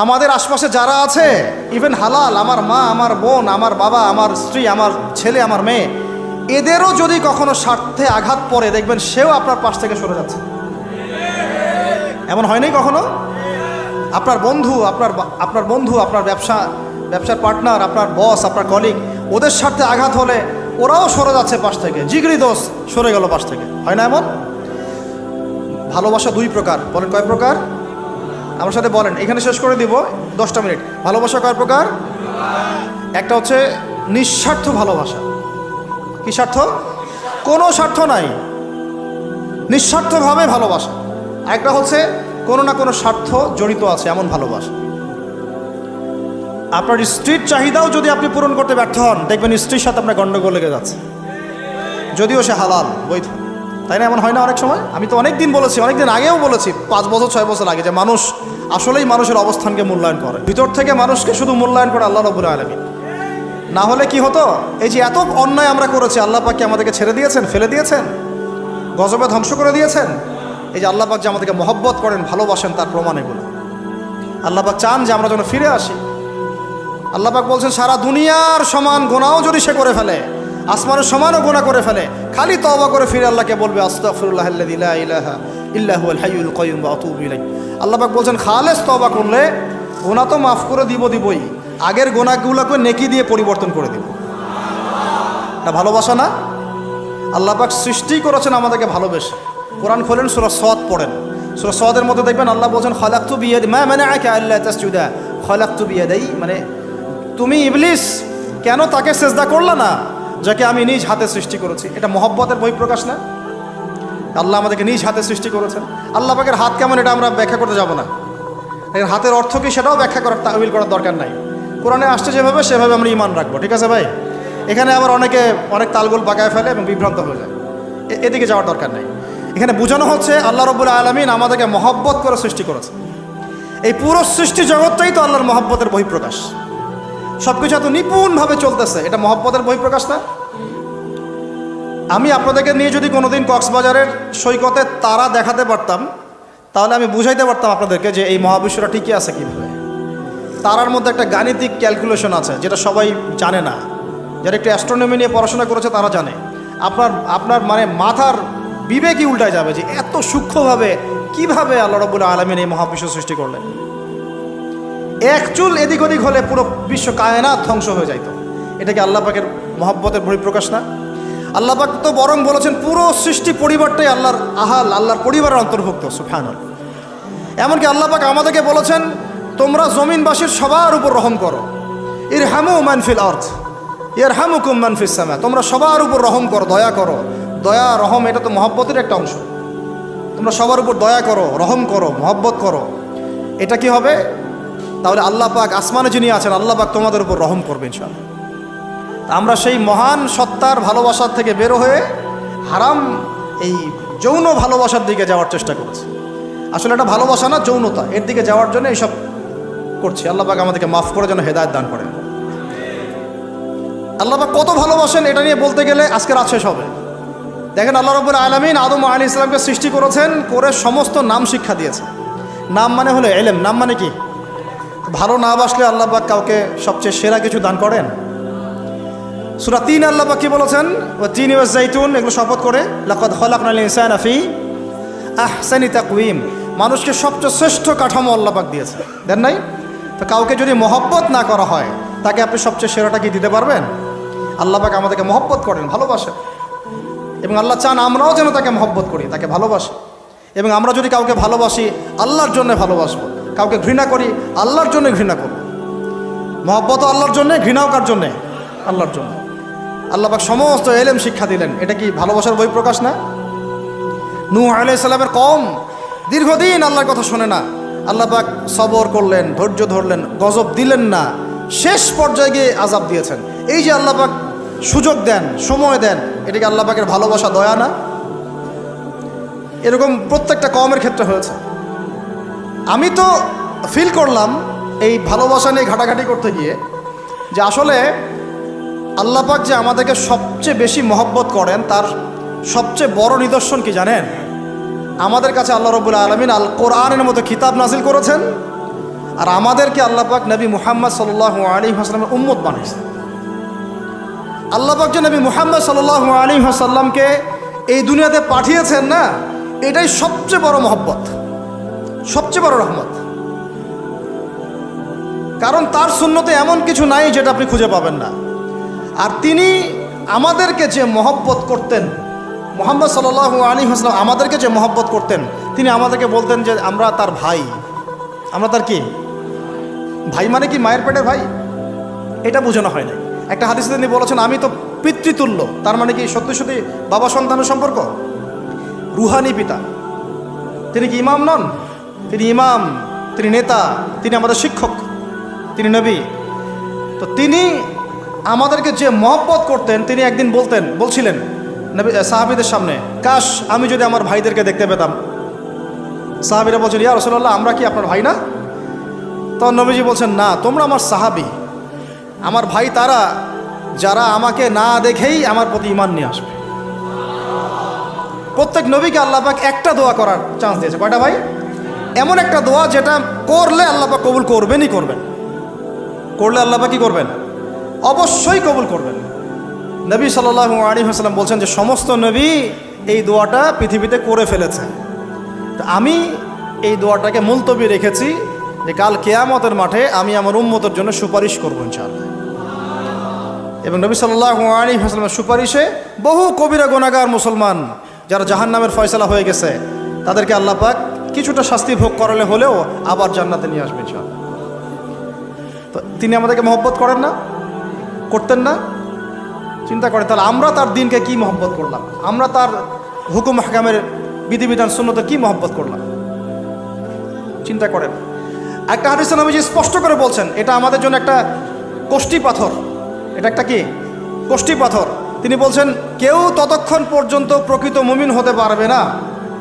আমাদের আশপাশে যারা আছে, ইভেন হালাল, আমার মা, আমার বোন, আমার বাবা, আমার স্ত্রী, আমার ছেলে, আমার মেয়ে, এদেরও যদি কখনো স্বার্থে আঘাত পড়ে, দেখবেন সেও আপনার পাশ থেকে সরে যাচ্ছে। এমন হয়নি কখনো? আপনার বন্ধু, আপনার ব্যবসার পার্টনার, আপনার বস, আপনার কলিগ, ওদের স্বার্থে আঘাত হলে ওরাও সরে যাচ্ছে পাশ থেকে। জিগরি দোষ সরে গেল পাশ থেকে, হয় না এমন? ভালোবাসা দুই প্রকার। বলেন কয় প্রকার? আমার সাথে বলেন, এখানে শেষ করে দিব 10টা মিনিট। ভালোবাসা কয় প্রকার? একটা হচ্ছে নিঃস্বার্থ ভালোবাসা। কি স্বার্থ? কোনো স্বার্থ নাই, নিঃস্বার্থভাবে ভালোবাসা। একটা হচ্ছে কোনো না কোনো স্বার্থ জড়িত আছে এমন ভালোবাসা। আপনার স্ত্রীর চাহিদাও যদি আপনি পূরণ করতে ব্যর্থ হন, দেখবেন স্ত্রীর সাথে আপনার গন্ডগোল লেগে যাচ্ছে, যদিও সে হালাল বৈধ। তাই না? এমন হয় না অনেক সময়? আমি তো অনেক দিন বলেছি, অনেক দিন আগেও বলেছি, 5 বছর 6 বছর আগে, যে মানুষ আসলেই মানুষের অবস্থানকে মূল্যায়ন করে, ভিতর থেকে মানুষকে শুধু মূল্যায়ন করে আল্লাহ রাব্বুল আলামিন। না হলে কি হতো? এই যে এত অন্যায় আমরা করেছি, আল্লাহ পাক কি আমাদেরকে ছেড়ে দিয়েছেন, ফেলে দিয়েছেন, গজবে ধ্বংস করে দিয়েছেন? এই যে আল্লাহ পাক যে আমাদেরকে মহব্বত করেন, ভালোবাসেন, তার প্রমাণ এগুলো। আল্লাহ পাক চান যে আমরা যেন ফিরে আসি। আল্লাহ পাক বলছেন, সারা দুনিয়ার সমান গুনাহও যদি সে করে ফেলে, আসমানের সমানও গুনাহ করে ফেলে, খালি তওবা করে ফিরে আল্লাহকে বলবে, আস্তাগফিরুল্লাহাল্লাযী লা ইলাহা ইল্লা হুয়াল হাইয়ুল কাইয়্যুম ওয়া আতুবু ইলাইহি। আল্লাহ পাক বলছেন, খালেস তওবা করলে গুনাহ তো মাফ করে দিবই, আগের গুনাহগুলোকে নেকি দিয়ে পরিবর্তন করে দিব। এটা ভালোবাসা না? আল্লাহ পাক সৃষ্টি করেছেন আমাদেরকে ভালোবেসে। কোরআন খোলেন, সূরা সদ পড়েন। সূরা সদের মধ্যে দেখবেন আল্লাহ বলছেন, খালাকতু বিয়াদি মা মানাআকা আল্লা তাসজুদা খালাকতু বিয়াদাই, মানে তুমি ইবলিস কেন তাকে সেজদা করলা না যাকে আমি নিজ হাতে সৃষ্টি করেছি? এটা মহব্বতের বহিঃপ্রকাশ না? আল্লাহ আমাদেরকে নিজ হাতে সৃষ্টি করেছেন। আল্লাহ পাকের হাত কেমন এটা আমরা ব্যাখ্যা করতে যাব না। এর হাতের অর্থ কি সেটাও ব্যাখ্যা করার, তাওয়িল করার দরকার নাই। কোরআনে আসছে যেভাবে সেভাবে আমরা ঈমান রাখবো, ঠিক আছে ভাই? এখানে আবার অনেক তালগোল পাকায় ফেলে এবং বিভ্রান্ত হয়ে যায়, এদিকে যাওয়ার দরকার নাই। এখানে বোঝানো হচ্ছে আল্লাহ রাব্বুল আলামিন আমাদেরকে মহব্বত করে সৃষ্টি করেছে। এই পুরো সৃষ্টি জগৎটাই তো আল্লাহর মহব্বতের বহিঃপ্রকাশ। সব কিছু এত নিপুণভাবে চলতেছে, এটা মহব্বতের বহিঃপ্রকাশ না? আমি আপনাদেরকে নিয়ে যদি কোনোদিন কক্সবাজারের সৈকতে তারা দেখাতে পারতাম, তাহলে আমি বুঝাইতে পারতাম আপনাদেরকে যে এই মহাবিশ্বটা ঠিকই আছে কীভাবে। তারার মধ্যে একটা গাণিতিক ক্যালকুলেশন আছে যেটা সবাই জানে না। যারা একটু অ্যাস্ট্রোনমি নিয়ে পড়াশোনা করেছে তারা জানে। আপনার মানে মাথার বিবেকই উল্টায় যাবে যে এত সূক্ষ্মভাবে কিভাবে আল্লাহ রাব্বুল আলামিন এই মহাবিশ্ব সৃষ্টি করলেন। এক চুল এদিক ওদিক হলে পুরো বিশ্ব কায়নাত ধ্বংস হয়ে যাইত। এটা কি আল্লাহ পাকের মহব্বতের বহিঃপ্রকাশ না? আল্লাহ পাক তো বরং বলেছেন পুরো সৃষ্টি পরিবারটাই আল্লাহর আল্লাহর পরিবারের অন্তর্ভুক্ত। সুবহানাল্লাহ। এমনকি আল্লাহ পাক আমাদেরকে বলেছেন, তোমরা জমিনবাসীর সবার উপর রহম করো। ইরহামু মান ফিল আরদ ইয়ারহামুকুম মান ফিস সামা। তোমরা সবার উপর রহম করো, দয়া করো। দয়া, রহম এটা তো মহব্বতের একটা অংশ। তোমরা সবার উপর দয়া করো, রহম করো, মহব্বত করো। এটা কি হবে? তাহলে আল্লাহ পাক আসমানে যিনি আছেন, আল্লাহ পাক তোমাদের উপর রহম করবে ইনশাআল্লাহ। আমরা সেই মহান সত্তার ভালোবাসার থেকে বের হয়ে হারাম এই যৌন ভালোবাসার দিকে যাওয়ার চেষ্টা করছি। আসলে এটা ভালোবাসা না, যৌনতা, এর দিকে যাওয়ার জন্য এইসব করছি। আল্লাহ পাক আমাদেরকে মাফ করে যেন হেদায়েত দান করেন। আল্লাহ পাক কত ভালোবাসেন এটা নিয়ে বলতে গেলে আজকে রাত শেষ হবে। দেখেন, আল্লাহ রাব্বুল আলামিন আদম আলাইহিস সালামকে সৃষ্টি করেছেন, করে সমস্ত নাম শিক্ষা দিয়েছেন। নাম মানে হলো ইলম। নাম মানে কি? ভালো না বাসলে আল্লাহ পাক কাউকে সবচেয়ে সেরা কিছু দান করেন। সূরা ৩ আল্লাহ পাক কি বলেছেন? ওয়া তিন ওয়া জাইতুন, এগুলো শপথ করে, লাকাদ খালাকনাল ইনসানা ফি আহসানি তাকওয়িম। মানুষকে সবচেয়ে শ্রেষ্ঠ কাঠামো আল্লাহ পাক দিয়েছে, দেন নাই? তো কাউকে যদি মহব্বত না করা হয়, তাকে আপনি সবচেয়ে সেরাটা কি দিতে পারবেন? আল্লাহ পাক আমাদেরকে মহব্বত করেন, ভালোবাসেন, এবং আল্লাহ চান আমরাও যেন তাকে মহব্বত করি, তাকে ভালোবাসি। এবং আমরা যদি কাউকে ভালোবাসি, আল্লাহর জন্য ভালোবাসবো। কাউকে ঘৃণা করি, আল্লাহর জন্য ঘৃণা করব। মহব্বত আল্লাহর জন্য, ঘৃণাও কার জন্যে? আল্লাহর জন্য। আল্লাহ পাক সমস্ত ইলম শিক্ষা দিলেন। এটা কি ভালোবাসার বহিঃপ্রকাশ না? নূহ আলাইহিস সালামের কওম দীর্ঘদিন আল্লাহর কথা শোনে না। আল্লাহ পাক সবর করলেন, ধৈর্য ধরলেন, গজব দিলেন না, শেষ পর্যায়ে গিয়ে আযাব দিয়েছেন। এই যে আল্লাহ পাক সুযোগ দেন, সময় দেন, এটাকে আল্লাহ পাকের ভালোবাসা, দয়া না? এরকম প্রত্যেকটা কওমের ক্ষেত্রে হয়েছে। আমি তো ফিল করলাম এই ভালোবাসা নিয়ে ঘাটাঘাটি করতে গিয়ে যে আসলে আল্লাহ পাক যে আমাদেরকে সবচেয়ে বেশি মহব্বত করেন, তার সবচেয়ে বড় নিদর্শন কি জানেন? আমাদের কাছে আল্লাহ রাব্বুল আলামিন আল কোরআনের মতো কিতাব নাজিল করেছেন, আর আমাদেরকে আল্লাহ পাক নবী মুহাম্মদ সাল্লাল্লাহু আলাইহি ওয়াসাল্লামের উম্মত বানাইছে। আল্লাহ পাক যে নবী মুহাম্মদ সাল্লাল্লাহু আলাইহি ওয়াসাল্লামকে এই দুনিয়াতে পাঠিয়েছেন না, এটাই সবচেয়ে বড় মহব্বত, সবচেয়ে বড় রহমত। কারণ তার সুন্নতে এমন কিছু নাই যেটা আপনি খুঁজে পাবেন না। আর তিনি আমাদেরকে যে মহব্বত করতেন, মুহাম্মদ সাল্লাল্লাহু আলাইহি ওয়াসাল্লাম আমাদেরকে যে মহব্বত করতেন, তিনি আমাদেরকে বলতেন যে আমরা তার ভাই। আমরা তার কি ভাই? মানে কি মায়ের পেটের ভাই? এটা বোঝানো হয় না। একটা হাদিসে তিনি বলেছেন আমি তো পিতৃতুল্য। তার মানে কি সত্যি সত্যি বাবা সন্তানের সম্পর্ক? রুহানি পিতা। তিনি কি ইমাম নন? তিনি ইমাম, তিনি নেতা, তিনি আমাদের শিক্ষক, তিনি নবী। তো তিনি আমাদেরকে যে মহব্বত করতেন, তিনি একদিন বলছিলেন নবী সাহাবীদের সামনে, কাশ আমি যদি আমার ভাইদেরকে দেখতে পেতাম। সাহাবীরা বলছেন ইয়া রাসূলুল্লাহ আমরা কি আপনার ভাই না? তখন নবীজি বলছেন না, তোমরা আমার সাহাবী, আমার ভাই তারা যারা আমাকে না দেখেই আমার প্রতি ঈমান নিয়ে আসবে। প্রত্যেক নবীকে আল্লাহ পাক একটা দোয়া করার চান্স দিয়েছে। কয়টা ভাই? এমন একটা দোয়া যেটা করলে আল্লাহ পাক কবুল করবেনই করবেন। করলে আল্লাহ পাক কি করবেন? অবশ্যই কবুল করবেন। নবী সাল্লাল্লাহু আলাইহি ওয়াসাল্লাম বলছেন যে সমস্ত নবী এই দোয়াটা পৃথিবীতে করে ফেলেছে। তো আমি এই দোয়াটাকে মুলতবি রেখেছি যে কাল কিয়ামতের মাঠে আমি আমার উম্মতের জন্য সুপারিশ করবো ইনশাআল্লাহ। এবং নবী সাল্লাল্লাহু আলাইহি ওয়াসাল্লামের সুপারিশে বহু কবিরা গুনাহগার মুসলমান যারা জাহান্নামের ফয়সালা হয়ে গেছে, তাদেরকে আল্লাহ পাক কিছুটা শাস্তি ভোগ করালে হলেও আবার জান্নাতে নিয়ে আসবে ইনশাআল্লাহ। তো তিনি আমাদেরকে মহব্বত করেন না? করতেন না? চিন্তা করে তাহলে আমরা তার দিনকে কি মহব্বত করলাম, আমরা তার হুকুম হাকামের বিধিবিধান সুন্নতে কি মহব্বত করলাম, চিন্তা করেন। একটা হাদিসে নবীজি স্পষ্ট করে বলছেন এটা আমাদের জন্য একটা কষ্টি পাথর। এটা একটা কি কষ্টি পাথর। তিনি বলছেন কেউ ততক্ষণ পর্যন্ত প্রকৃত মুমিন হতে পারবে না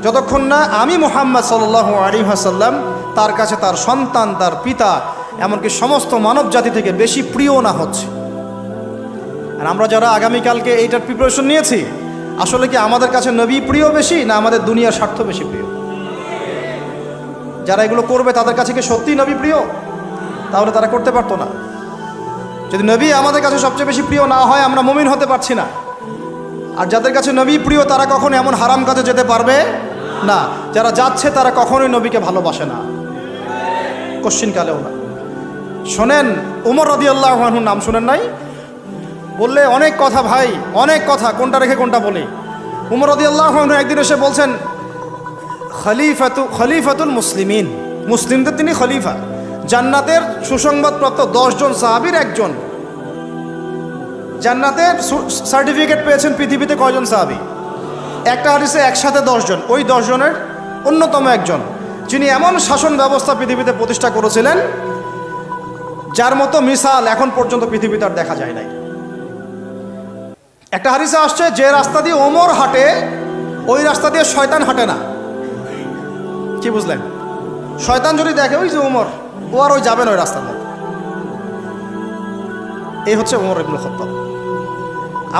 যতক্ষণ না আমি মুহাম্মদ সাল্লাল্লাহু আলাইহি ওয়াসাল্লাম তার কাছে তার সন্তান, তার পিতা, এমনকি সমস্ত মানব জাতি থেকে বেশি প্রিয় না হচ্ছে। আর আমরা যারা আগামীকালকে এইটার প্রিপারেশন নিয়েছি, আসলে কি আমাদের কাছে নবী প্রিয় বেশি না আমাদের দুনিয়ার স্বার্থ বেশি প্রিয়? যারা এগুলো করবে তাদের কাছে কি সত্যিই নবী প্রিয়? তাহলে তারা করতে পারতো না। যদি নবী আমাদের কাছে সবচেয়ে বেশি প্রিয় না হয়, আমরা মুমিন হতে পারছি না। আর যাদের কাছে নবী প্রিয় তারা কখনো এমন হারাম কাজে যেতে পারবে না। যারা যাচ্ছে তারা কখনোই নবীকে ভালোবাসে না, কোশ্চিনকালেও না। শোনেন উমর রাদিয়াল্লাহু আনহুর নাম শুনেন নাই? বললে অনেক কথা ভাই, অনেক কথা, কোনটা রেখে কোনটা বলি। উমর রাদিয়াল্লাহু আনহু একদিন এসে বলছেন খলিফাতুল মুসলিমিন, মুসলিমদের তিনি খলিফা। জান্নাতের সুসংবাদপ্রাপ্ত 10 জন সাহাবীর একজন। জান্নাতের সার্টিফিকেট পেয়েছেন পৃথিবীতে কয়জন সাহাবী? একটা হাদিসে একসাথে 10 জন। ওই 10 জনের অন্যতম একজন, যিনি এমন শাসন ব্যবস্থা পৃথিবীতে প্রতিষ্ঠা করেছিলেন যার মতো মিসাল এখন পর্যন্ত পৃথিবীতে আর দেখা যায় নাই। একটা হাদিসে আসছে যে রাস্তা দিয়ে ওমর হাঁটে ওই রাস্তা দিয়ে শয়তান হাঁটে না। কি বুঝলেন? শয়তান যদি দেখে ওই যে ওমর, ও আর ওই যাবে না ওই রাস্তার মধ্যে। এই হচ্ছে ওমর ইবনুল খাত্তাব।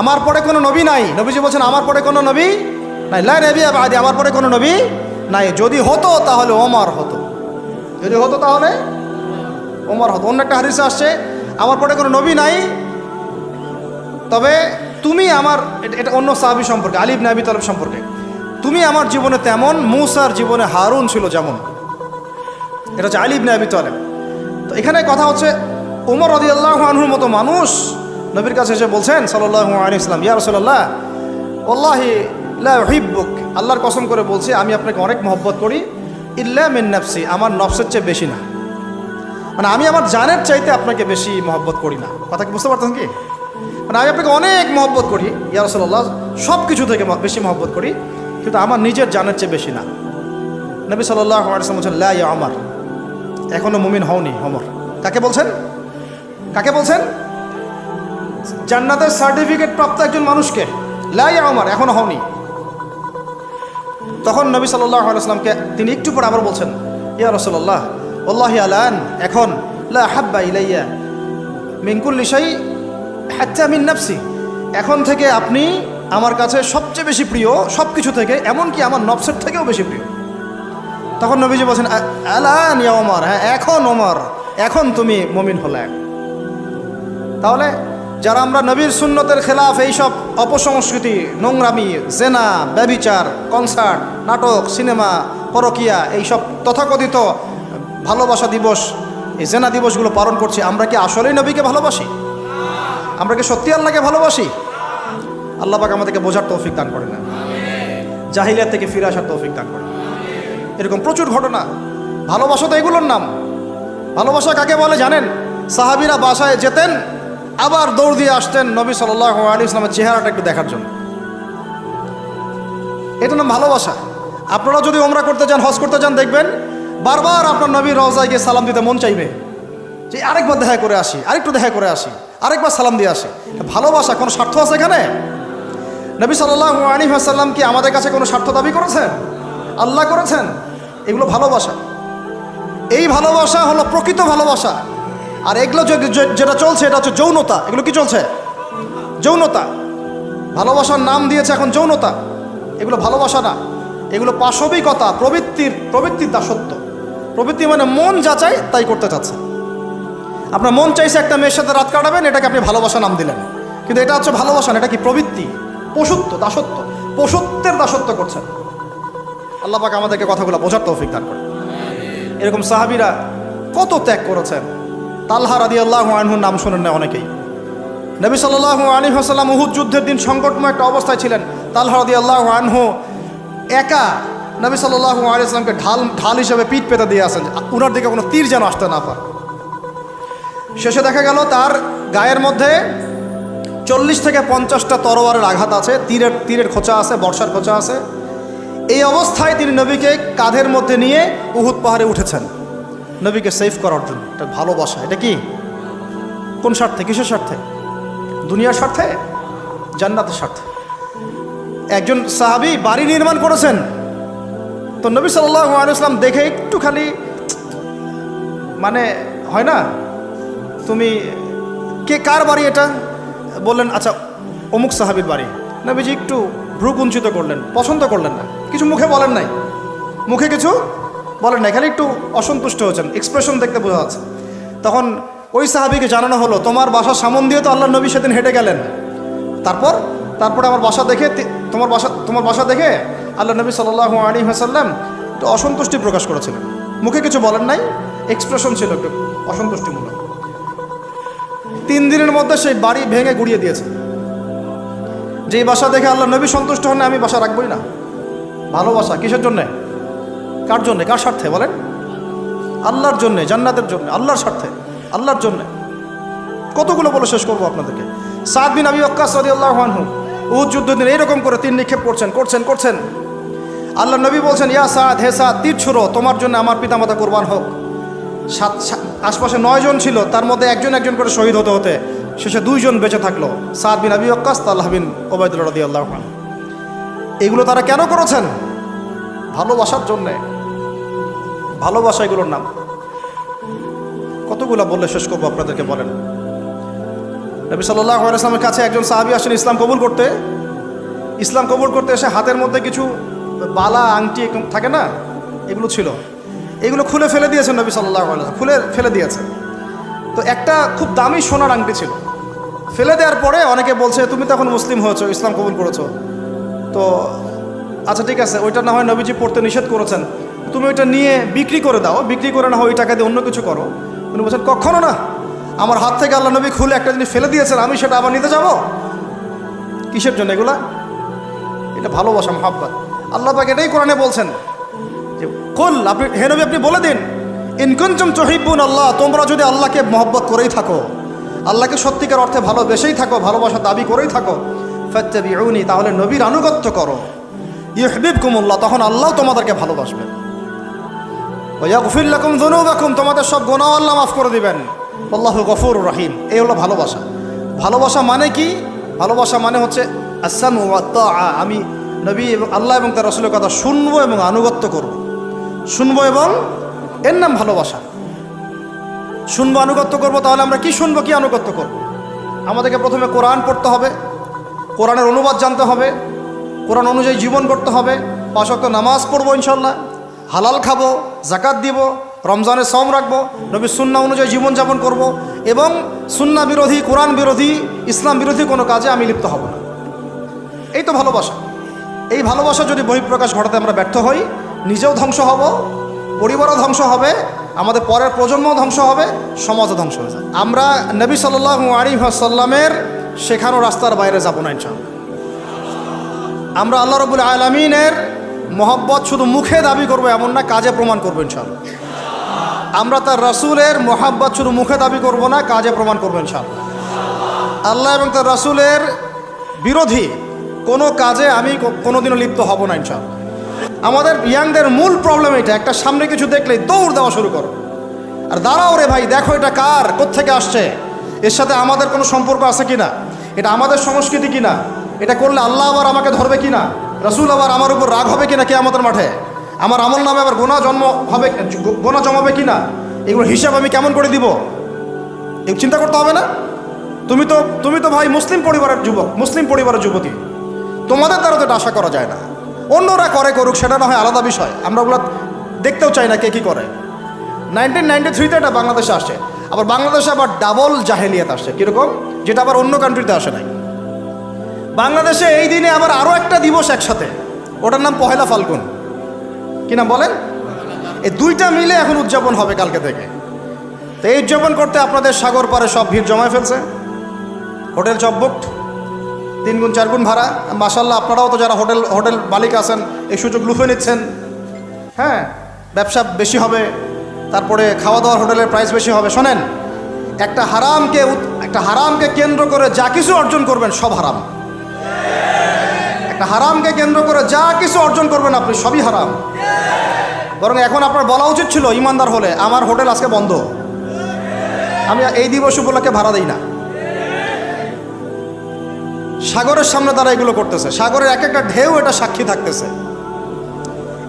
আমার পরে কোনো নবী নাই। নবীজি বলছেন আমার পরে কোনো নবী নাই, লা নবিয়্যা বা'দি, আমার পরে কোনো নবী নাই। যদি হতো তাহলে ওমর হতো, যদি হতো তাহলে ওমর হতো। অন্য একটা হাদিসে আসছে আমার পরে কোনো নবী নাই, তবে তুমি আমার, এটা অন্য সাহাবী সম্পর্কে, আলী ইবনে আবি তালিব সম্পর্কে, তুমি আমার জীবনে তেমন মূসার জীবনে হারুন ছিল যেমন। এটা হচ্ছে আলী ইবনে আবি তালিব। তো এখানে কথা হচ্ছে ওমর রাদিয়াল্লাহু আনহুর মতো মানুষ নবীর কাছে এসে বলছেন সাল্লাল্লাহু আলাইহি ওয়াসাল্লাম, ইয়া রাসূলুল্লাহ ওয়াল্লাহি লা উহিব্বুক, আল্লাহর কসম করে বলছি আমি আপনাকে অনেক মহব্বত করি, ইল্লা মিন নাফসি, আমার নফসের চেয়ে বেশি না। মানে আমি আমার জানের চাইতে আপনাকে বেশি মহব্বত করি না। কথা কি বুঝতে পারতেন কি? মানে আমি আপনাকে অনেক মহব্বত করি ইয়া রাসূলুল্লাহ, সব কিছু থেকে বেশি মহব্বত করি, কিন্তু আমার নিজের জানের চেয়ে বেশি না। নবী সাল্লাল্লাহু আলাইহি ওয়াসাল্লাম বলছেন লা ইয়া ওমর, এখনো মুমিন হওনি ওমর। কাকে বলছেন? কাকে বলছেন? জান্নাতের সার্টিফিকেট প্রাপ্ত একজন মানুষকে। লা ইয়া ওমর, এখনো হওনি। তখন নবী সাল্লাল্লাহু আলাইহি ওয়াসাল্লামকে তিনি একটু পর আবার বলছেন ইয়া রাসূলুল্লাহ ওয়াল্লাহি আলান, এখন লা হাব্বা ইলাইয়া মিন কুল্লি শাই হাত্তা মিন নাফসি, এখন থেকে আপনি আমার কাছে সবচেয়ে বেশি প্রিয় সব কিছু থেকে, এমনকি আমার নফসের থেকেও বেশি প্রিয়। তখন নবীজি বলছেন আলান ইয়া ওমর, হ্যাঁ এখন ওমর, এখন তুমি মুমিন হলে। তাহলে যারা আমরা নবীর সুন্নতের খেলাফ এইসব অপসংস্কৃতি, নোংরামি, জেনা, ব্যভিচার, কনসার্ট, নাটক, সিনেমা, পরকিয়া, এইসব তথাকথিত ভালোবাসা দিবস, এই জেনা দিবসগুলো পালন করছি, আমরা কি আসলেই নবীকে ভালোবাসি? আমরা কি সত্যি আল্লাহকে ভালোবাসি? আল্লাহ পাক আমাদেরকে বোঝার তৌফিক দান করেন না, জাহিলিয়াত থেকে ফিরে আসার তৌফিক দান করেন। এরকম প্রচুর ঘটনা। ভালোবাসা তো এগুলোর নাম। ভালোবাসা কাকে বলে জানেন? সাহাবীরা বাসায় যেতেন, আবার দৌড় দিয়ে আসতেন নবী সাল্লাল্লাহু আলাইহি ওয়াসাল্লামের চেহারাটা একটু দেখার জন্য। এটা নাম ভালোবাসা। আপনারা যদি ওমরা করতে যান, হজ করতে যান, দেখবেন বারবার আপনার নবীর রওজায় গিয়ে সালাম দিতে মন চাইবে, যে আরেকবার দেখা করে আসি, আরেকটু দেখা করে আসি, আরেকবার সালাম দিয়ে আসি। ভালোবাসা কোনো স্বার্থ আছে এখানে? নবী সাল্লাল্লাহু আলাইহি ওয়াসাল্লাম কি আমাদের কাছে কোনো স্বার্থ দাবি করেছেন? আল্লাহ করেছেন। এগুলো ভালোবাসা। এই ভালোবাসা হলো প্রকৃত ভালোবাসা। আর এগুলো যেটা চলছে এটা হচ্ছে যৌনতা। এগুলো কি চলছে? যৌনতা। ভালোবাসার নাম দিয়েছে এখন যৌনতা। এগুলো ভালোবাসা না, এগুলো পাশবিকতা, প্রবৃত্তির দাসত্ব। প্রবৃত্তি মানে মন যা চাই তাই করতে চাচ্ছে। আপনার মন চাইছে একটা মেয়ের সাথে রাত কাটাবেন, এটাকে আপনি ভালোবাসা নাম দিলেন, কিন্তু এটা হচ্ছে ভালোবাসা না, এটা কি প্রবৃত্তি, পশুত্ব, দাসত্ব, পশুত্বের দাসত্ব করছেন। আল্লাহ পাক আমাদেরকে কথাগুলো বোঝার তৌফিক দান করেন। এরকম সাহাবীরা কত ত্যাগ করেছেন। তালহা রাদিয়াল্লাহু আনহুর নাম শোনেন না অনেকেই। নবী সাল্লাল্লাহু আলাইহি ওয়াসাল্লাম উহুদ যুদ্ধের দিন সংকটময় একটা অবস্থায় ছিলেন। তালহা রাদিয়াল্লাহু আনহু একা নবী সাল্লাল্লাহু আলাইহি ওয়াসাল্লামকে ঢাল হিসেবে পিঠ পেতে দিয়ে আসেন, উনার দিকে কোনো তীর যেন আসতে না পারে। শেষে দেখা গেল তার গায়ের মধ্যে 40 থেকে 50টা তরোয়ারের আঘাত আছে, তীরের খোঁচা আছে, বর্ষার খোঁচা আছে। এই অবস্থায় তিনি নবীকে কাঁধের মধ্যে নিয়ে উহুদ পাহাড়ে উঠেছেন নবীকে সেভ করার জন্য। এটা ভালোবাসা। এটা কি? কোন স্বার্থে? কিসের স্বার্থে? দুনিয়ার স্বার্থে? জান্নাতের স্বার্থে। একজন সাহাবী বাড়ি নির্মাণ করেছেন, তো নবী সাল্লাল্লাহু আলাইহি ওয়াসাল্লাম দেখে একটু খালি মানে হয় না, তুমি কে, কার বাড়ি এটা? বললেন আচ্ছা অমুক সাহাবীর বাড়ি। নবীজি একটু ভ্রু কুঞ্চিত করলেন, পছন্দ করলেন না, কিছু মুখে বলেন নাই, মুখে কিছু বলেন নাই, খালি একটু অসন্তুষ্ট হয়েছেন, এক্সপ্রেশন দেখতে বোঝা যাচ্ছে। তখন ওই সাহাবীকে জানানো হলো, তোমার বাসার সামন দিয়ে তো আল্লাহ নবী সেদিন হেঁটে গেলেন, তারপরে আমার বাসা দেখে, তোমার বাসা দেখে আল্লাহ নবী সাল্লাল্লাহু আলাইহি ওয়াসাল্লাম একটু অসন্তুষ্টি প্রকাশ করেছিলেন, মুখে কিছু বলেন নাই, এক্সপ্রেশন ছিল একটু অসন্তুষ্টিমূলক। 3 দিনের মধ্যে সেই বাড়ি ভেঙে গুড়িয়ে দিয়েছে। যেই বাসা দেখে আল্লাহ নবী সন্তুষ্ট হন, আমি বাসা রাখবই না। ভালোবাসা কিসের জন্যে? কার জন্যে? কার স্বার্থে বলেন? আল্লাহর জন্যে, জান্নাতের জন্য, আল্লাহর স্বার্থে, আল্লাহর জন্যে। কতগুলো বলে শেষ করবো আপনাদেরকে। সাদ বিন আবি ওয়াক্কাস রাদিয়াল্লাহু আনহু উহুদ যুদ্ধের দিন এইরকম করে তীর নিক্ষেপ করছেন। আল্লাহ নবী বলছেন, ইয়া সাদ, হে সাদ, তীর ছুড়ো, তোমার জন্য আমার পিতামাতা কোরবান হোক। আশপাশে 9 জন ছিল, তার মধ্যে একজন করে শহীদ হতে শেষে 2 জন বেঁচে থাকলো, সাদ বিন আবি ওয়াক্কাস, তালহা বিন উবাইদুল্লাহ রাদিয়াল্লাহু আনহু। এগুলো তারা কেন করেছেন? ভালোবাসার জন্যে। ভালোবাসা এগুলোর নাম। কতগুলো বললে শেষ করবো আপনাদেরকে বলেন। নবী সাল্লাল্লাহু আলাইহি ওয়াসাল্লামের কাছে একজন সাহাবী আসেন ইসলাম কবুল করতে এসে হাতের মধ্যে কিছু বালা, আংটি থাকে না, এগুলো ছিল, এগুলো খুলে ফেলে দিয়েছেন নবী সাল্লাল্লাহু আলাইহি ওয়াসাল্লাম, খুলে ফেলে দিয়েছেন। তো একটা খুব দামি সোনার আংটি ছিল, ফেলে দেওয়ার পরে অনেকে বলছে, তুমি তো এখন মুসলিম হয়েছো, ইসলাম কবুল করেছো, তো আচ্ছা ঠিক আছে, ওইটা না হয় নবীজি পড়তে নিষেধ করেছেন, তুমি ওইটা নিয়ে বিক্রি করে দাও, বিক্রি করে না হয় ওই টাকা দিয়ে অন্য কিছু করো। উনি বলছেন, কখনো না, আমার হাত থেকে আল্লাহ নবী খুলে একটা জিনিস ফেলে দিয়েছেন, আমি সেটা আবার নিতে যাব? কিসের জন্য এগুলা? এটা ভালোবাসা, মহব্বত। আল্লাহ পাক এটাই কোরআনে বলছেন যে কুল, হে নবী আপনি বলে দিন, ইন কুনতুম তুহিব্বুন আল্লাহ, তোমরা যদি আল্লাহকে মহব্বত করেই থাকো, আল্লাহকে সত্যিকার অর্থে ভালোবেসেই থাকো, ভালোবাসা দাবি করেই থাকো, ফাত্তাবিউনি, তাহলে নবীর আনুগত্য করো, ইউহিব্বুকুমুল্লাহ, তখন আল্লাহ তোমাদেরকে ভালোবাসবেন, ওয়া ইয়াগফির লাকুম যুনুবাকুম, তোমাদের সব গুনাহ আল্লাহ মাফ করে দিবেন, আল্লাহু গফুরুর রহিম। এই হলো ভালোবাসা। ভালোবাসা মানে কি? ভালোবাসা মানে হচ্ছে আসসামু ওয়া তাআ, আমি নবী এবং আল্লাহ এবং তার রাসূলের কথা শুনবো এবং আনুগত্য করব, শুনবো এবং এর নাম ভালোবাসা। শুনবো, আনুগত্য করবো, তাহলে আমরা কি শুনবো, কি আনুগত্য করব? আমাদেরকে প্রথমে কোরআন পড়তে হবে, কোরআনের অনুবাদ জানতে হবে, কোরআন অনুযায়ী জীবন করতে হবে, 5 ওয়াক্ত নামাজ পড়বো ইনশাল্লাহ, হালাল খাবো, জাকাত দিব, রমজানে সম রাখবো, নবীর সুন্নাহ অনুযায়ী জীবনযাপন করব এবং সুন্নাহ বিরোধী, কোরআন বিরোধী, ইসলাম বিরোধী কোনো কাজে আমি লিপ্ত হব না। এই তো ভালোবাসা। এই ভালোবাসা যদি বহিঃপ্রকাশ ঘটাতে আমরা ব্যর্থ হই, নিজেও ধ্বংস হব, পরিবারও ধ্বংস হবে, আমাদের পরের প্রজন্মও ধ্বংস হবে, সমাজও ধ্বংস হয়ে যায়। আমরা নবী সাল্লাল্লাহু আলাইহি ওয়াসাল্লামের শেখানো রাস্তার বাইরে যাব না ইনশাআল্লাহ। আমরা আল্লাহ রাব্বুল আলামিনের মহব্বত শুধু মুখে দাবি করব এমন না, কাজে প্রমাণ করবো ইনশাআল্লাহ। আমরা তার রাসূলের মহব্বত শুধু মুখে দাবি করব না, কাজে প্রমাণ করবো ইনশাআল্লাহ। আল্লাহ এবং তার রাসূলের বিরোধী কোনো কাজে আমি কোনোদিনও লিপ্ত হব না ইনশাআল্লাহ। আমাদের ইয়াংদের মূল প্রবলেম এটা, একটা সামনে কিছু দেখলেই দৌড় দেওয়া শুরু করো, আর দাঁড়াও রে ভাই, দেখো এটা কার, কোত্থেকে আসছে, এর সাথে আমাদের কোনো সম্পর্ক আছে কিনা, এটা আমাদের সংস্কৃতি কিনা, এটা করলে আল্লাহ আবার আমাকে ধরবে কিনা, রাসূল আবার আমার উপর রাগ হবে কিনা কিয়ামতের মাঠে, আমার আমল নামে আবার গোনা জমাবে কিনা, এগুলো হিসাব আমি কেমন করে দিব, এগুলো চিন্তা করতে হবে না? তুমি তো ভাই মুসলিম পরিবারের যুবক, মুসলিম পরিবারের যুবতী, তোমাদের দ্বারা তো এটা আশা করা যায় না। অন্যরা করুক, সেটা না হয় আলাদা বিষয়, আমরা ওগুলো দেখতেও চাই না কে কী করে। 1993-তে এটা বাংলাদেশে আসে, আবার বাংলাদেশে আবার ডাবল জাহেলিয়াত আসছে, কীরকম, যেটা আবার অন্য কান্ট্রিতে আসে নাই। বাংলাদেশে এই দিনে আবার আরও একটা দিবস একসাথে, ওটার নাম পহেলা ফাল্গুন। কি নাম বলেন? এই দুইটা মিলে এখন উদযাপন হবে কালকে থেকে। তো এই উদযাপন করতে আপনাদের সাগর পারে সব ভিড় জমায় ফেলছে, হোটেল সব বুকড, 3 গুণ 4 গুণ ভাড়া। মাশাআল্লাহ, আপনারাও তো যারা হোটেল মালিক আছেন এই সুযোগ লুফে নিচ্ছেন। হ্যাঁ, ব্যবসা বেশি হবে, তারপরে খাওয়া দাওয়ার হোটেলের প্রাইস বেশি হবে। শোনেন, একটা হারামকে কেন্দ্র করে যা কিছু অর্জন করবেন সব হারাম। একটা হারামকে কেন্দ্র করে যা কিছু অর্জন করবেন আপনি সবই হারাম। বরং এখন আপনার বলা উচিত ছিল, ইমানদার হলে আমার হোটেল আজকে বন্ধ, আমি এই দিবস উপলক্ষে ভাড়া দিই না। সাগরের সামনে তারা এগুলো করতেছে, সাগরের এক একটা ঢেউ এটা সাক্ষী থাকতেছে।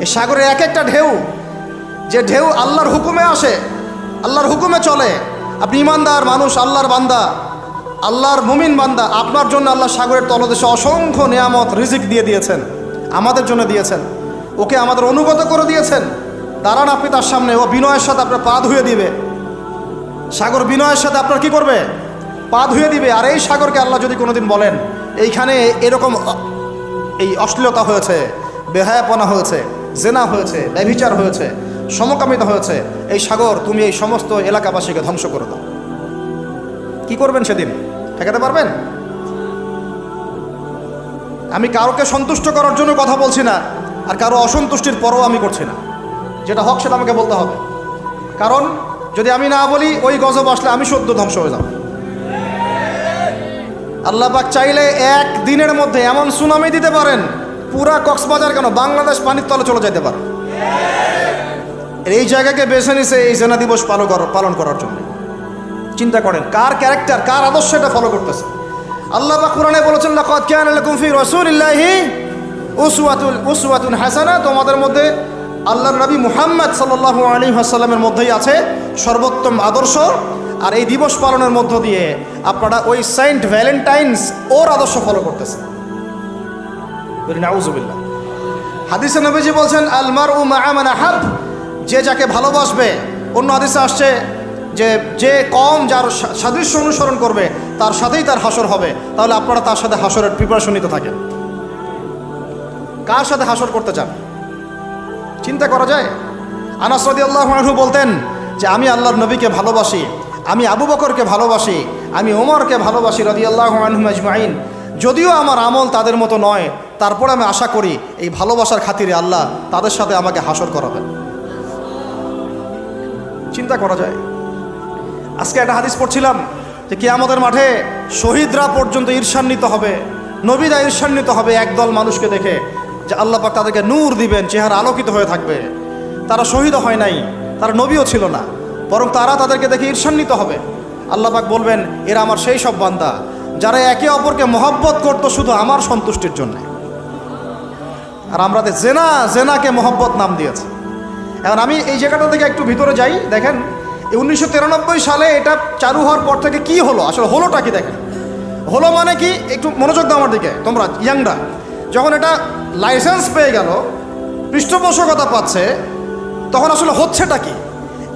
এই সাগরের এক একটা ঢেউ, যে ঢেউ আল্লাহর হুকুমে আসে, আল্লাহর হুকুমে চলে। আপনি ইমানদার মানুষ, আল্লাহর বান্দা, আল্লাহর মুমিন বান্দা, আপনার জন্য আল্লাহ সাগরের তলদেশে অসংখ্য নিয়ামত রিজিক দিয়ে দিয়েছেন, আমাদের জন্য দিয়েছেন, ওকে আমাদের অনুগত করে দিয়েছেন। দাঁড়ান আপনি তার সামনে, ও বিনয়ের সাথে আপনার পা ধুয়ে দিবে। সাগর বিনয়ের সাথে আপনার কি করবে? পা ধুয়ে দিবে। আর এই সাগরকে আল্লাহ যদি কোনোদিন বলেন এইখানে এরকম এই অশ্লীলতা হয়েছে, বেহায়াপনা হয়েছে, জেনা হয়েছে, ব্যভিচার হয়েছে, সমকামিতা হয়েছে, এই সাগর তুমি এই সমস্ত এলাকাবাসীকে ধ্বংস করে দাও, কি করবেন সেদিন? ঠেকাতে পারবেন? আমি কারোকে সন্তুষ্ট করার জন্য কথা বলছি না, আর কারো অসন্তুষ্টির পরও আমি করছি না। যেটা হক সেটা আমাকে বলতে হবে, কারণ যদি আমি না বলি ওই গজব আসলে আমি সদ্য ধ্বংস হয়ে যাব। আল্লাহ পাক চাইলে এক দিনের মধ্যে এমন সুনামি দিতে পারেন, পুরা কক্সবাজার কেন বাংলাদেশ পানির তলে চলে যেতে পারে। এই জায়গাকে বেছে নিছে এই জেনা দিবস পালন করার জন্য। চিন্তা করেন কার ক্যারেক্টার, কার আদর্শ এটা ফলো করতেছে। আল্লাহ পাক কোরআনে বলেছেন, লাকাদ কানা লাকুম ফি রাসূলিল্লাহি উসওয়াতুন হাসানা, তোমাদের মধ্যে আল্লাহর নবী মুহাম্মদ সাল্লাল্লাহু আলাইহি ওয়াসাল্লামের মধ্যেই আছে সর্বোত্তম আদর্শ। আর এই দিবস পালনের মধ্য দিয়ে আপনারা ওই সেন্ট ভ্যালেন্টাইন্স ওর আদর্শ ফলো করতেছেন। নাউযুবিল্লাহ। হাদিসে নবীজি বলছেন, আল মারউ মা'a মান আহাব, যে যাকে ভালোবাসবে। অন্য হাদিসে আসছে যে কম যার সাদৃশ্য অনুসরণ করবে তার সাথেই তার হাসর হবে। তাহলে আপনারা তার সাথে হাসরের প্রিপারেশন নিতে থাকেন। কার সাথে হাসর করতে চান? চিন্তা করা যায়। আনাস রাদিয়াল্লাহু আনহু বলতেন যে আমি আল্লাহর নবীকে ভালোবাসি, আমি আবু বকরকে ভালোবাসি, আমি ওমরকে ভালোবাসি রাদিয়াল্লাহু আনহুম আজমাইন। যদিও আমার আমল তাদের মতো নয়, তারপরে আমি আশা করি এই ভালোবাসার খাতিরে আল্লাহ তাদের সাথে আমাকে হাসর করাবেন। চিন্তা করা যায়। আজকে একটা হাদিস পড়ছিলাম যে কিয়ামতের মাঠে শহীদরা পর্যন্ত ঈর্ষান্বিত হবে, নবীরা ঈর্ষান্বিত হবে একদল মানুষকে দেখে, যে আল্লাহ পাক তাদেরকে নূর দিবেন, চেহারা আলোকিত হয়ে থাকবে। তারা শহীদ হয় নাই, তারা নবীও ছিল না, বরং তারা তাদেরকে দেখে ঈর্ষান্বিত হবে। আল্লাহ পাক বলবেন, এরা আমার সেই সব বান্দা যারা একে অপরকে মহব্বত করতো শুধু আমার সন্তুষ্টির জন্য। আর আমরা জেনাকে মহব্বত নাম দিয়েছি। এখন আমি এই জায়গাটা থেকে একটু ভিতরে যাই। দেখেন, 1993 সালে এটা চালু হওয়ার পর থেকে কি হলো, আসলে হলোটা কি দেখেন। হলো মানে কি, একটু মনোযোগ দাও আমার দিকে তোমরা ইয়াংরা। যখন এটা লাইসেন্স পেয়ে গেল, পৃষ্ঠপোষকতা পাচ্ছে, তখন আসলে হচ্ছেটা কি?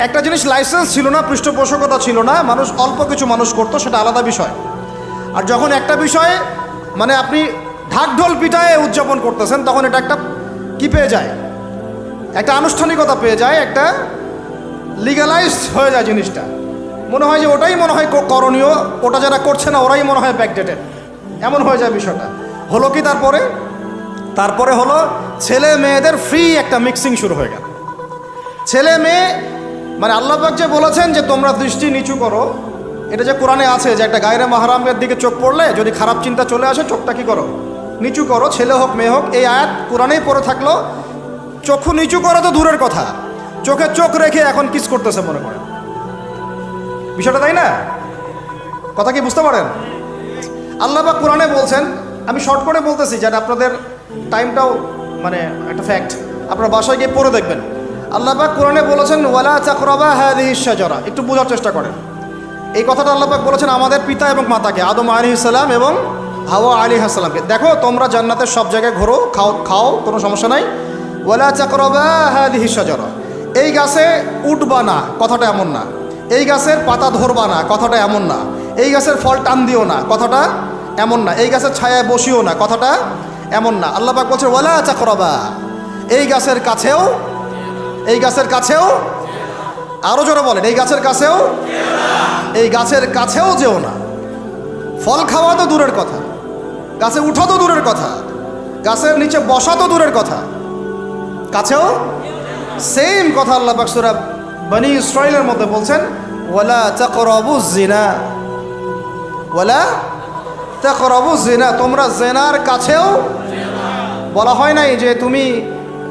একটা জিনিস লাইসেন্স ছিল না, পৃষ্ঠপোষকতা ছিল না, মানুষ অল্প কিছু মানুষ করতো, সেটা আলাদা বিষয়। আর যখন একটা বিষয়ে মানে আপনি ঢাকঢোল পিটায়ে উদযাপন করতেছেন, তখন এটা একটা কি পেয়ে যায়, একটা আনুষ্ঠানিকতা পেয়ে যায়, একটা লিগালাইজড হয়ে যায় জিনিসটা। মনে হয় যে ওটাই মনে হয় করণীয়, ওটা যারা করছে না ওরাই মনে হয় ব্যাকডেটেড, এমন হয়ে যায় বিষয়টা। হলো কি তারপরে হলো ছেলে মেয়েদের ফ্রি একটা মিক্সিং শুরু হয়ে গেল। ছেলে মেয়ে মানে আল্লাহ পাক যে বলেছেন যে তোমরা দৃষ্টি নিচু করো, এটা যে কোরআনে আছে যে একটা গায়রে মাহরামের দিকে চোখ পড়লে যদি খারাপ চিন্তা চলে আসে চোখটা কি করো, নিচু করো, ছেলে হোক মেয়ে হোক। এই আয়াত কোরআনেই পড়ে থাকলো, চক্ষু নিচু করো তো দূরের কথা, চোখে চোখ রেখে এখন কিস করতেছে মনে করেন বিষয়টা, তাই না? কথা কি বুঝতে পারেন? আল্লাহ পাক কোরআনে বলছেন, আমি শর্ট করে বলতেছি যাতে আপনাদের টাইমটাও মানে একটা ফ্যাক্ট, আপনারা বাসায় গিয়ে পড়ে দেখবেন। আল্লাহ পাক কোরআনে বলেছেন ওয়ালা তাকরাবা হাযিহিশ শাজারা, একটু বোঝার চেষ্টা করেন। এই কথাটা আল্লাহ পাক বলেছেন আমাদের পিতা এবং মাতাকে, আদম আলাইহিস সালাম এবং হাওয়া আলাইহিস সালামকে। দেখো তোমরা জান্নাতের সব জায়গায় ঘোরো, খাও, কোনো সমস্যা নাই। ওয়ালা তাকরাবা হাযিহিশ শাজারা, এই গাছে উঠবা না, কথাটা এমন না। এই গাছের পাতা ধরবা না, কথাটা এমন না। এই গাছের ফল টান দিও না, কথাটা এমন না। এই গাছের ছায়ায় বসিও না, কথাটা এমন না। আল্লাহ পাক বলছে ওয়ালা তাকরাবা, এই গাছের কাছেও, আরো জোরে বলেন, এই গাছের কাছেও যেও না। ফল খাওয়া তো দূরের কথা, গাছে উঠা তো দূরের কথা, গাছের নিচে বসা তো দূরের কথা, কাছেও সেম কথা আল্লাহ পাক সূরা বনী ইসরাঈলের মধ্যে বলছেন ওয়ালা তাকরাবুজ জিনা, তোমরা জেনার কাছেও। বলা হয় নাই যে তুমি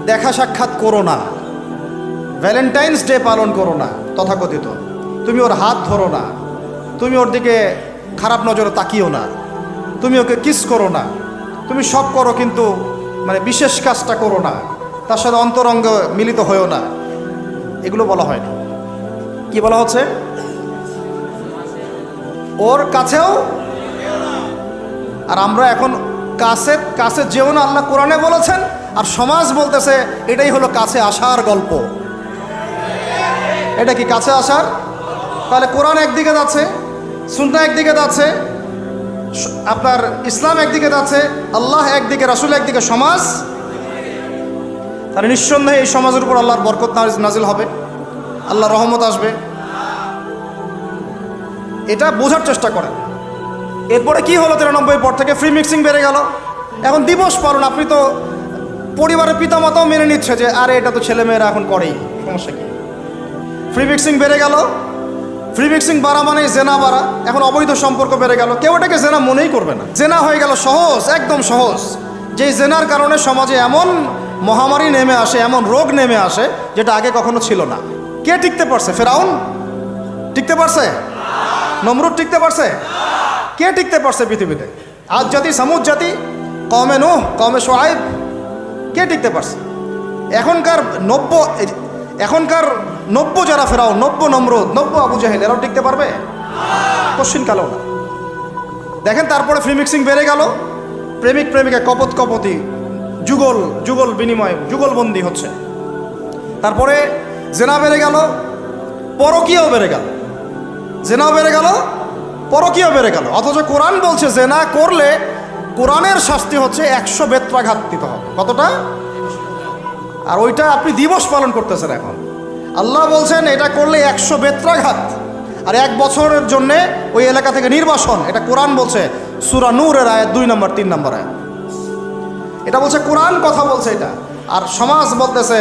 দেখা সাক্ষাৎ করো না, ভ্যালেন্টাইন্স ডে পালন করো না তথাকথিত, তুমি ওর হাত ধরো না, তুমি ওর দিকে খারাপ নজরে তাকিও না, তুমি ওকে কিস করো না, তুমি সব করো কিন্তু মানে বিশেষ কাজটা করো না, তার সাথে অন্তরঙ্গ মিলিত হয়েও না, এগুলো বলা হয় না। কি বলা হচ্ছে? ওর কাছেও। আর আমরা এখন কাছে যেও না আল্লাহ কোরআনে বলেছেন, আর সমাজ বলতেছে এটাই হলো কাছে আসার গল্প। এটা কি কাছে আসার? তাহলে কোরআন একদিকে যাচ্ছে, সুন্নাহ একদিকে যাচ্ছে, আপনার ইসলাম একদিকে যাচ্ছে, আল্লাহ একদিকে, রাসূল একদিকে, সমাজ। তাহলে নিঃসন্দেহে এই সমাজের উপর আল্লাহর বরকত নাজিল হবে, আল্লাহর রহমত আসবে। এটা বোঝার চেষ্টা করেন। এরপরে কি হলো 93 পর থেকে ফ্রি মিক্সিং বেড়ে গেল। এখন দিবস পালন, আপনি তো পরিবারের পিতামাতাও মেনে নিচ্ছে যে আরে এটা তো ছেলেমেয়েরা এখন করেই, সমস্যা কি? ফ্রি মিক্সিং বেড়ে গেল, ফ্রি মিক্সিং বাড়া মানে জেনা বাড়া, এখন অবৈধ সম্পর্ক বেড়ে গেল। কেউ এটাকে জেনা মনেই করবে না, জেনা হয়ে গেল সহজ, একদম সহজ। যেই জেনার কারণে সমাজে এমন মহামারী নেমে আসে, এমন রোগ নেমে আসে যেটা আগে কখনো ছিল না। কে টিকতে পারছে? ফেরাউন টিকতে পারছে? নমরুদ টিকতে পারছে? কে টিকতে পারছে পৃথিবীতে? আদ জাতি, সামুদ জাতি, কওমে নূহ, কওমে শুআয়ব, কে টিকতে পারছে? এখনকার নব্য যারা ফেরাউন, নব্য নমরুদ, নব্য আবু জাহেল, এরাও টিকতে পারবে? কোশ্চিন কালেও না। দেখেন তারপরে ফ্রি মিক্সিং বেড়ে গেল, প্রেমিক প্রেমিকা কপতি যুগল বিনিময়, যুগলবন্দি হচ্ছে। তারপরে জেনা বেড়ে গেল, পরকীয়াও বেড়ে গেল, জেনাও বেড়ে গেল, পরকীয়াও বেড়ে গেল। অথচ কোরআন বলছে জেনা করলে কোরআনের শাস্তি হচ্ছে 100 বেত্রাঘাত দিতে হবে। কতটা? আর ওইটা আপনি দিবস পালন করতেছেন এখন। আল্লাহ বলছেন এটা করলে 100 বেত্রাঘাত, আর 1 বছরের জন্যে ওই এলাকা থেকে নির্বাসন। এটা কোরআন বলছে, সূরা নূরের আয়াত 2 নম্বর 3 নম্বর আয়াত। এটা বলছে কোরআন, কথা বলছে এটা। আর সমাজ বলতেছে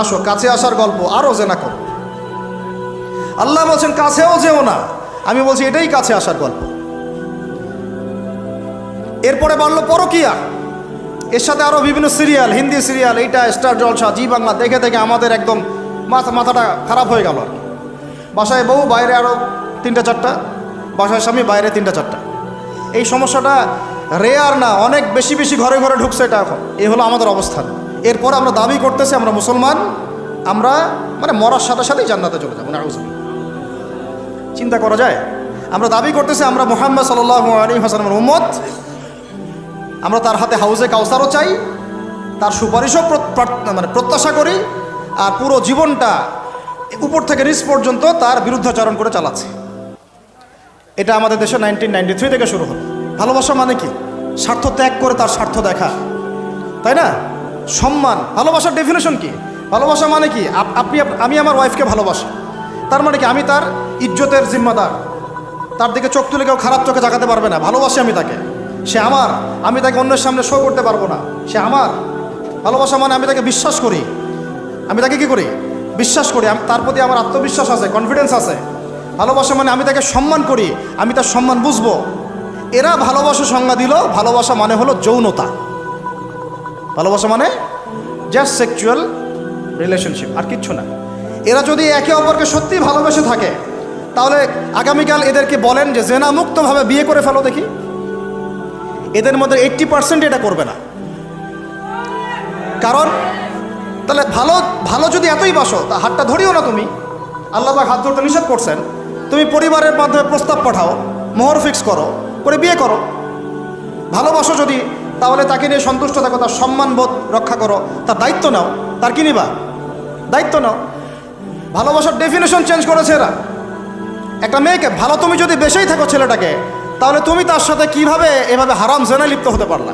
আসো কাছে আসার গল্প, আরও জেনা করো। আল্লাহ বলছেন কাছেও যেও না, আমি বলছি এটাই কাছে আসার গল্প। এরপরে বাড়লো পরকীয়া, এর সাথে আরও বিভিন্ন সিরিয়াল, হিন্দি সিরিয়াল, এইটা স্টার জলসা, জি বাংলা দেখে দেখে আমাদের একদম মাথাটা খারাপ হয়ে গেল আর কি। বাসায় বউ, বাইরে আরও 3-4টা, বাসায় স্বামী, বাইরে 3-4টা। এই সমস্যাটা রেয়ার না, অনেক বেশি ঘরে ঘরে ঢুকছে এটা এখন। এই হলো আমাদের অবস্থান। এরপর আমরা দাবি করতেছি আমরা মুসলমান, আমরা মানে মরার সাথে সাথেই জান্নাতে চলে যাবো। নাউযুবিল্লাহ, চিন্তা করা যায়? আমরা দাবি করতেছি আমরা মুহাম্মদ সাল্লাল্লাহু আলাইহি ওয়াসাল্লামের উম্মত, আমরা তার হাতে হাউজে কাউসারও চাই, তার সুপারিশও মানে প্রত্যাশা করি, আর পুরো জীবনটা উপর থেকে নিচ পর্যন্ত তার বিরুদ্ধাচরণ করে চালাচ্ছে। এটা আমাদের দেশে 1993 থেকে শুরু হলো। ভালোবাসা মানে কি? স্বার্থ ত্যাগ করে তার স্বার্থ দেখা, তাই না? সম্মান। ভালোবাসার ডেফিনেশন কি? ভালোবাসা মানে কি? আমি আমার ওয়াইফকে ভালোবাসি, তার মানে কি আমি তার ইজ্জতের জিম্মাদার, তার দিকে চোখ তুলে কেউ খারাপ চোখে তাকাতে পারবে না। ভালোবাসি আমি তাকে, সে আমার, আমি তাকে অন্যের সামনে শো করতে পারবো না, সে আমার। ভালোবাসা মানে আমি তাকে বিশ্বাস করি, আমি তাকে কি করি? বিশ্বাস করি, তার প্রতি আমার আত্মবিশ্বাস আছে, কনফিডেন্স আছে। ভালোবাসা মানে আমি তাকে সম্মান করি, আমি তার সম্মান বুঝবো। এরা ভালোবাসা সংজ্ঞা দিল, ভালোবাসা মানে হলো যৌনতা। ভালোবাসা মানে জাস্ট সেক্সুয়াল রিলেশনশিপ, আর কিচ্ছু না। এরা যদি একে অপরকে সত্যি ভালোবেসে থাকে, তাহলে আগামীকাল এদেরকে বলেন যে জেনা মুক্তভাবে বিয়ে করে ফেলো দেখি, এদের মধ্যে 80% এটা করবে না। কারণ তাহলে ভালো যদি এতই বাসো, তা হাতটা ধরিও না তুমি। আল্লাহ পাক হাত ধরতে নিষেধ করছেন। তুমি পরিবারের মাধ্যমে প্রস্তাব পাঠাও, মোহর ফিক্স করো, করে বিয়ে করো। ভালোবাসো যদি, তাহলে তাকে নিয়ে সন্তুষ্ট থাকো, তার সম্মানবোধ রক্ষা করো, তার দায়িত্ব নাও। তার কি নিবা? দায়িত্ব নাও। ভালোবাসার ডেফিনেশন চেঞ্জ করেছে এরা। একটা মেয়েকে ভালো তুমি যদি বেশেই থাকো ছেলেটাকে, তাহলে তুমি তার সাথে কিভাবে এভাবে হারাম জেনায় লিপ্ত হতে পারলা?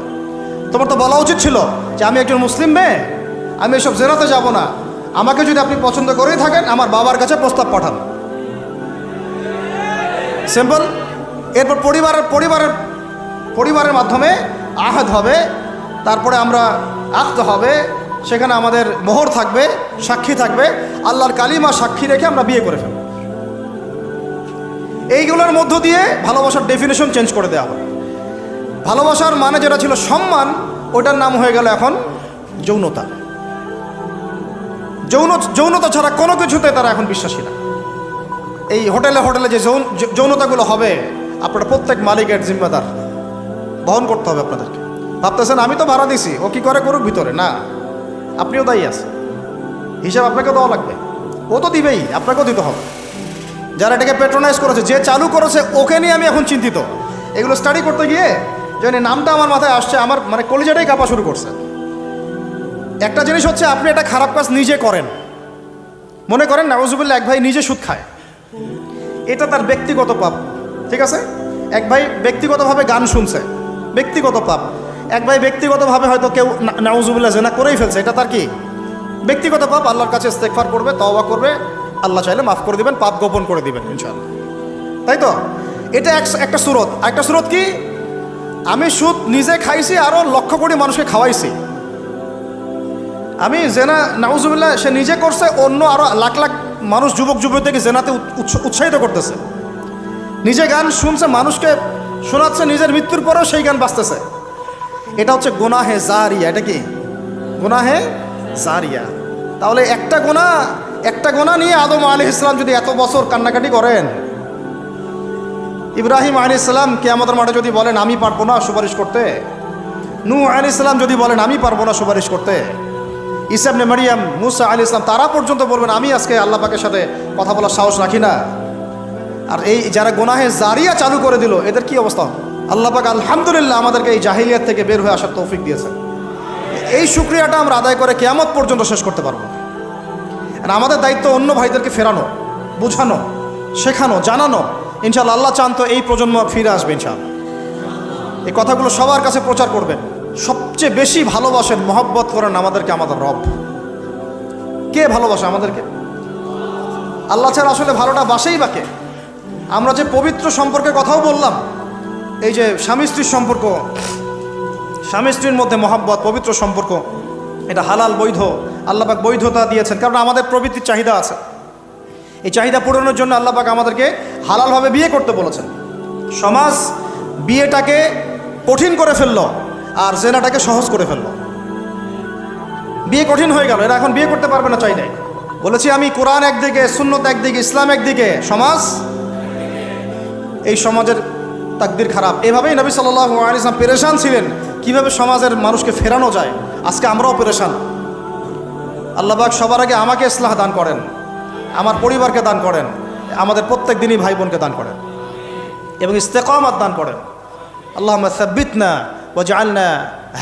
তোমার তো বলা উচিত ছিল যে আমি একজন মুসলিম মেয়ে, আমি এসব জেনাতে যাব না। আমাকে যদি আপনি পছন্দ করেই থাকেন, আমার বাবার কাছে প্রস্তাব পাঠান। সিম্পল। এরপর পরিবারের মাধ্যমে আহাদ হবে, তারপরে আমরা আক্ত হবে, সেখানে আমাদের মোহর থাকবে, সাক্ষী থাকবে, আল্লাহর কালিমা সাক্ষী রেখে আমরা বিয়ে করে ফেলব। এইগুলোর মধ্য দিয়ে ভালোবাসার ডেফিনেশন চেঞ্জ করে দেওয়া হবে। ভালোবাসার মানে যেটা ছিল সম্মান, ওটার নাম হয়ে গেল এখন যৌনতা। যৌনতা ছাড়া কোনো কিছুতে তারা এখন বিশ্বাসী না। এই হোটেলে যে যৌনতাগুলো হবে, আপনারা প্রত্যেক মালিকের জিম্মাদার, বহন করতে হবে আপনাদেরকে। ভাবতেছেন আমি তো ভাড়া দিছি, ও কি করে করুক ভিতরে, না, আপনিও দায়ী আছেন, হিসাব আপনাকে দেওয়া লাগবে। ও তো দিবেই, আপনাকেও দিতে হবে। যারা এটাকে প্যাট্রোনাইজ করেছে, যে চালু করেছে, ওকে নিয়ে আমি এখন চিন্তিত। এগুলো স্টাডি করতে গিয়ে যেন নামটা আমার মাথায় আসছে, আমার মানে কলিজাটাই কাঁপা শুরু করছে। একটা জিনিস হচ্ছে, আপনি একটা খারাপ কাজ নিজে করেন, মনে করেন নাউজুবিল্লাহ এক ভাই নিজে সুদ খায়, এটা তার ব্যক্তিগত পাপ, ঠিক আছে? এক ভাই ব্যক্তিগতভাবে গান শুনছে, ব্যক্তিগত পাপ। এক ভাই ব্যক্তিগতভাবে হয়তো কেউ নাউজুবিল্লাহ জেনা করেই ফেলছে, এটা তার কি? ব্যক্তিগত পাপ। আল্লাহর কাছে ইস্তেগফার করবে, তওবা করবে, আল্লাহ চাইলে মাফ করে দিবেন, পাপ গোপন করে দিবেন ইনশাআল্লাহ, তাই তো? এটা একটা সুরত। একটা সুরত কি? আমি সুদ নিজে খাইছি, আরও লক্ষ কোটি মানুষকে খাওয়াইছি। আমি জেনা নাউজুবিল্লাহ সে নিজে করছে, অন্য আরও লাখ লাখ মানুষ, যুবক যুবতীকে জেনাতে উৎসাহিত করতেছে। নিজে গান শুনছে, মানুষকে শোনাচ্ছে, নিজের মৃত্যুর পরেও সেই গান বাজতেছে। এটা হচ্ছে গুনাহে জারিয়া। এটা কি? গুনাহে জারিয়া। তাহলে একটা গুনাহ নিয়ে আদম আলাইহিস সালাম যদি এত বছর কান্নাকাটি করেন, ইব্রাহিম আলাইহিস সালাম কিয়ামতের মাঠে যদি বলেন আমি পারবো না সুপারিশ করতে, নূহ আলাইহিস সালাম যদি বলেন আমি পারবো না সুপারিশ করতে, ঈসা ইবনে মারইয়াম, মুসা আলাইহিস সালাম তারা পর্যন্ত বলবেন আমি আজকে আল্লাহ পাকের সাথে কথা বলার সাহস রাখি না। আর এই যারা গুনাহে জারিয়া চালু করে দিল, এদের কি অবস্থা? আল্লাহ পাক আলহামদুলিল্লাহ আমাদেরকে এই জাহিলিয়াত থেকে বের হয়ে আসার তৌফিক দিয়েছেন। এই শুকরিয়াটা আমরা আদায় করে কিয়ামত পর্যন্ত শেষ করতে পারবো। আর আমাদের দায়িত্ব অন্য ভাইদেরকে ফেরানো, বোঝানো, শেখানো, জানানো। ইনশাআল্লাহ আল্লাহ চান তো এই প্রজন্ম ফিরে আসবে ইনশাআল্লাহ। এই কথাগুলো সবার কাছে প্রচার করবেন। সবচেয়ে বেশি ভালোবাসেন, মহব্বত করেন আমাদেরকে আমাদের রব। কে ভালোবাসে আমাদেরকে? আল্লাহ ছাড়া আসলে ভালোটা বাসেই বাকে। আমরা যে পবিত্র সম্পর্কের কথাও বললাম, এই যে স্বামী স্ত্রীর সম্পর্ক, স্বামী স্ত্রীর মধ্যে মহব্বত, পবিত্র সম্পর্ক, এটা হালাল, বৈধ। আল্লাহ পাক বৈধতা দিয়েছেন, কারণ আমাদের প্রবৃত্তির চাহিদা আছে। এই চাহিদা পূরণের জন্য আল্লাহ পাক আমাদেরকে হালালভাবে বিয়ে করতে বলেছেন। সমাজ বিয়েটাকে কঠিন করে ফেললো, আর জেনাটাকে সহজ করে ফেললো। বিয়ে কঠিন হয়ে গেল, এরা এখন বিয়ে করতে পারবে না চাইলে। বলেছি আমি, কোরআন একদিকে, সুন্নত একদিকে, ইসলাম একদিকে, সমাজ, এই সমাজের তাকদির খারাপ। এভাবেই নবী সাল্লাল্লাহু আলাইহি ওয়াসাল্লাম পেরেশান ছিলেন কিভাবে সমাজের মানুষকে ফেরানো যায়। আজকে আমরাও পেরেশান। আল্লাহ পাক সবার আগে আমাকে ইসলাহ দান করেন, আমার পরিবারকে দান করেন, আমাদের প্রত্যেক দিনই ভাই বোনকে দান করেন, এবং ইস্তেকামাত দান করেন। আল্লাহুম্মা সাব্বিতনা ওয়াজআলনা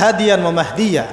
হাদিয়ান ওয়া মাহদিয়া।